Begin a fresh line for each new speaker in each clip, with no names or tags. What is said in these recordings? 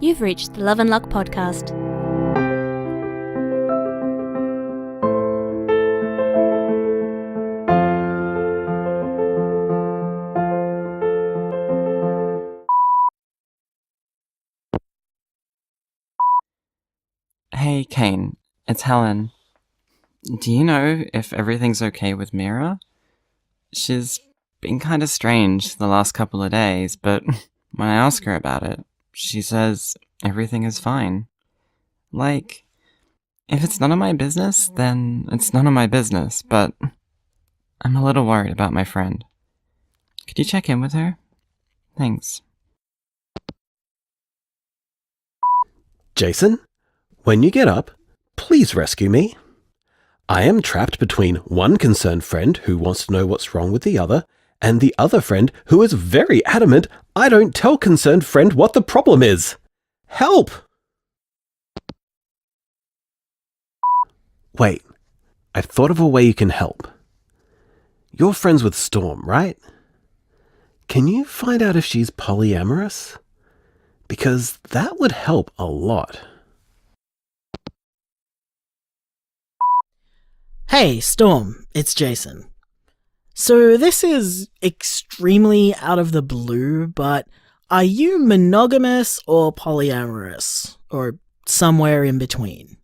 You've reached the Love and Luck podcast.
Hey, Kane, it's Helen. Do you know if everything's okay with Mira? She's been kind of strange the last couple of days, but when I ask her about it, she says everything is fine. Like, if it's none of my business, then it's none of my business, but I'm a little worried about my friend. Could you check in with her? Thanks.
Jason, when you get up, please rescue me. I am trapped between one concerned friend who wants to know what's wrong with the other, and the other friend who is very adamant I don't tell concerned friend what the problem is. Help! Wait, I've thought of a way you can help. You're friends with Storm, right? Can you find out if she's polyamorous? Because that would help a lot.
Hey, Storm, it's Jason. So this is extremely out of the blue, but are you monogamous or polyamorous? Or somewhere in between?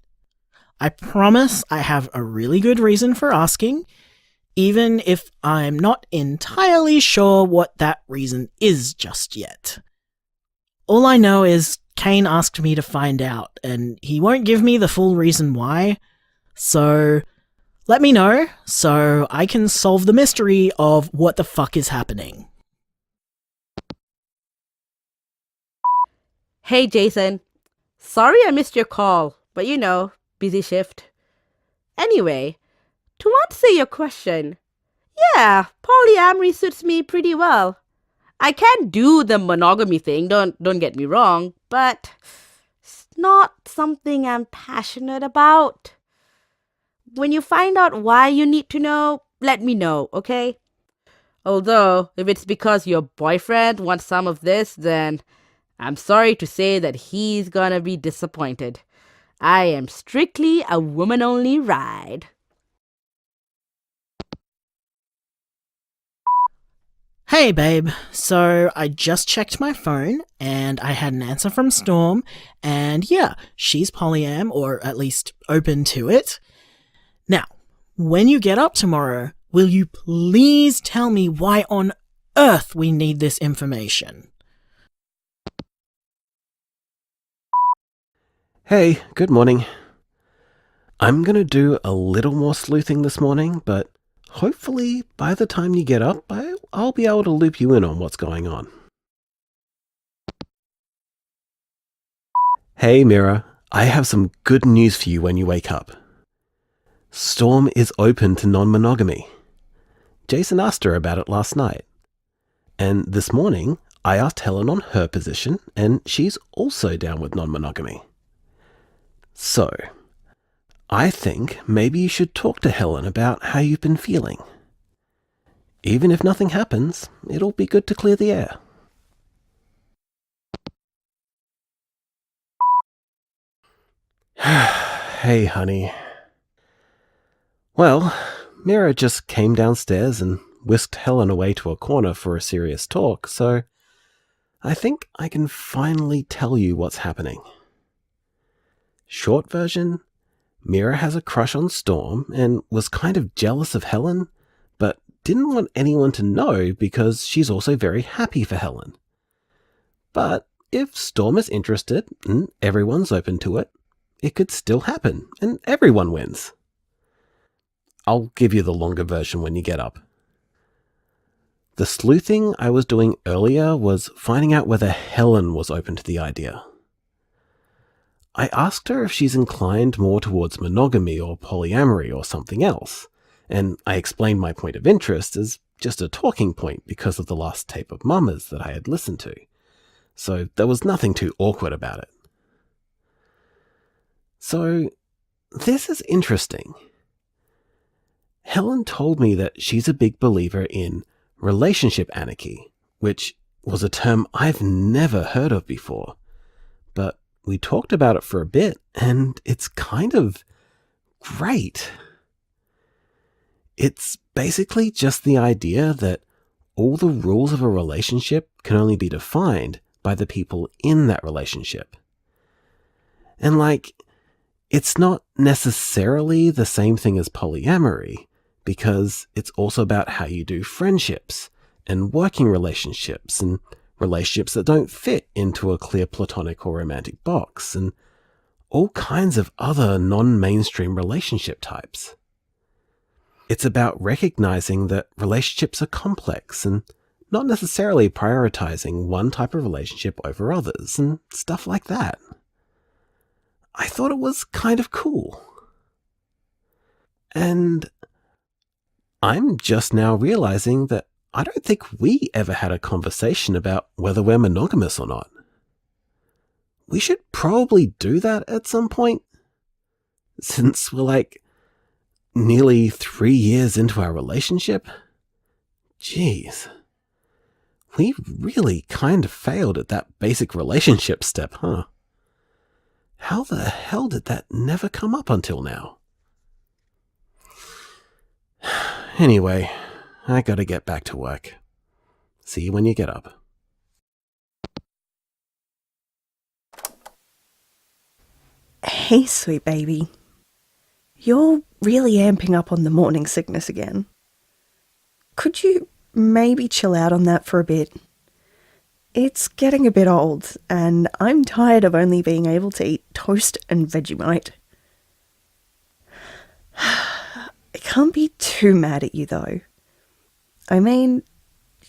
I promise I have a really good reason for asking, even if I'm not entirely sure what that reason is just yet. All I know is Kane asked me to find out, and he won't give me the full reason why, so let me know so I can solve the mystery of what the fuck is happening.
Hey, Jason. Sorry I missed your call, but busy shift. Anyway, to answer your question, yeah, polyamory suits me pretty well. I can do the monogamy thing, don't get me wrong, but it's not something I'm passionate about. When you find out why you need to know, let me know, okay? Although, if it's because your boyfriend wants some of this, then I'm sorry to say that he's gonna be disappointed. I am strictly a woman-only ride.
Hey babe, so I just checked my phone and I had an answer from Storm, and yeah, she's polyam, or at least open to it. Now, when you get up tomorrow, will you please tell me why on earth we need this information?
Hey, good morning. I'm gonna do a little more sleuthing this morning, but hopefully by the time you get up, I'll be able to loop you in on what's going on. Hey Mira, I have some good news for you when you wake up. Storm is open to non-monogamy. Jason asked her about it last night. And this morning, I asked Helen on her position, and she's also down with non-monogamy. So, I think maybe you should talk to Helen about how you've been feeling. Even if nothing happens, it'll be good to clear the air. Hey, honey. Well, Mira just came downstairs and whisked Helen away to a corner for a serious talk, so I think I can finally tell you what's happening. Short version, Mira has a crush on Storm and was kind of jealous of Helen, but didn't want anyone to know because she's also very happy for Helen. But if Storm is interested and everyone's open to it, it could still happen and everyone wins. I'll give you the longer version when you get up. The sleuthing I was doing earlier was finding out whether Helen was open to the idea. I asked her if she's inclined more towards monogamy or polyamory or something else, and I explained my point of interest as just a talking point because of the last tape of Mama's that I had listened to, so there was nothing too awkward about it. So, this is interesting. Helen told me that she's a big believer in relationship anarchy, which was a term I've never heard of before. But we talked about it for a bit, and it's kind of great. It's basically just the idea that all the rules of a relationship can only be defined by the people in that relationship. And it's not necessarily the same thing as polyamory, because it's also about how you do friendships and working relationships and relationships that don't fit into a clear platonic or romantic box, and all kinds of other non-mainstream relationship types. It's about recognizing that relationships are complex and not necessarily prioritizing one type of relationship over others and stuff like that. I thought it was kind of cool. And I'm just now realizing that I don't think we ever had a conversation about whether we're monogamous or not. We should probably do that at some point, since we're nearly 3 years into our relationship. Jeez. We really kind of failed at that basic relationship step, huh? How the hell did that never come up until now? Anyway, I gotta get back to work. See you when you get up.
Hey, sweet baby. You're really amping up on the morning sickness again. Could you maybe chill out on that for a bit? It's getting a bit old, and I'm tired of only being able to eat toast and Vegemite. I can't be too mad at you, though. I mean,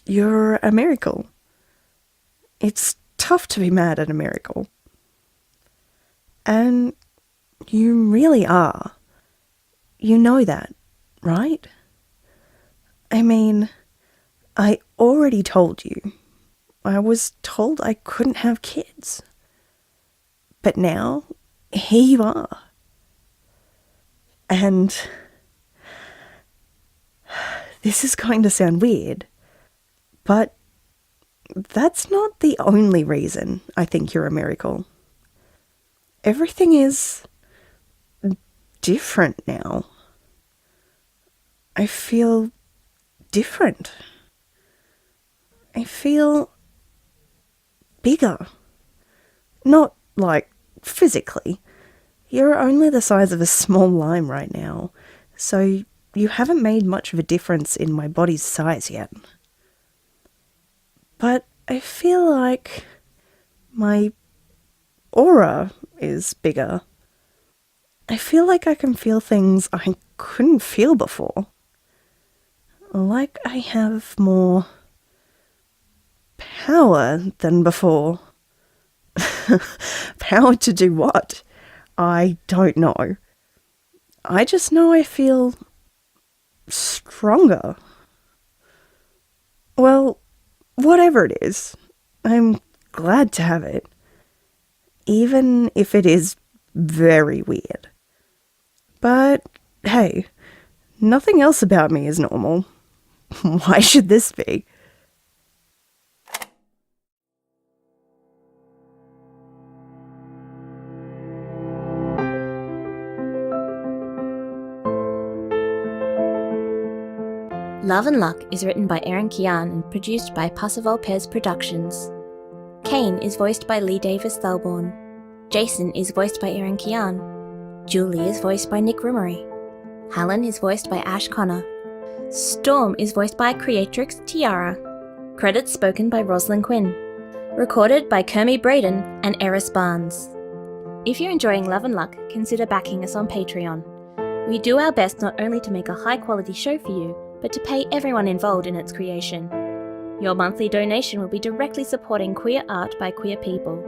you're a miracle. It's tough to be mad at a miracle. And you really are. You know that, right? I mean, I already told you. I was told I couldn't have kids. But now, here you are. And this is going to sound weird, but that's not the only reason I think you're a miracle. Everything is different now. I feel different. I feel bigger. Not physically. You're only the size of a small lime right now, so you haven't made much of a difference in my body's size yet. But I feel like my aura is bigger. I feel like I can feel things I couldn't feel before. Like I have more power than before. Power to do what? I don't know. I just know I feel stronger. Well, whatever it is, I'm glad to have it. Even if it is very weird. But hey, nothing else about me is normal. Why should this be?
Love and Luck is written by Erin Kian and produced by Passaval Pez Productions. Kane is voiced by Lee Davis Thalborn. Jason is voiced by Erin Kian. Julie is voiced by Nick Rumery. Helen is voiced by Ash Connor. Storm is voiced by creatrix Tiara. Credits spoken by Rosalind Quinn. Recorded by Kermie Braden and Eris Barnes. If you're enjoying Love and Luck, consider backing us on Patreon. We do our best not only to make a high-quality show for you, but to pay everyone involved in its creation. Your monthly donation will be directly supporting queer art by queer people.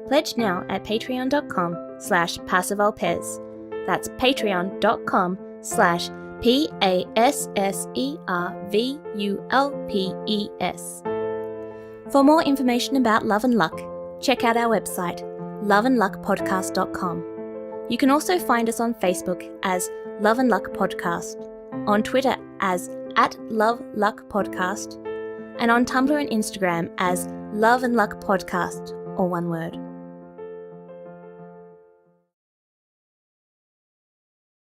Pledge now at patreon.com/PassavalPez. That's patreon.com/PASSERVULPES. For more information about Love and Luck, check out our website, loveandluckpodcast.com. You can also find us on Facebook as Love and Luck Podcast, on Twitter as @LoveLuckPodcast, and on Tumblr and Instagram as Love and Luck Podcast, or one word.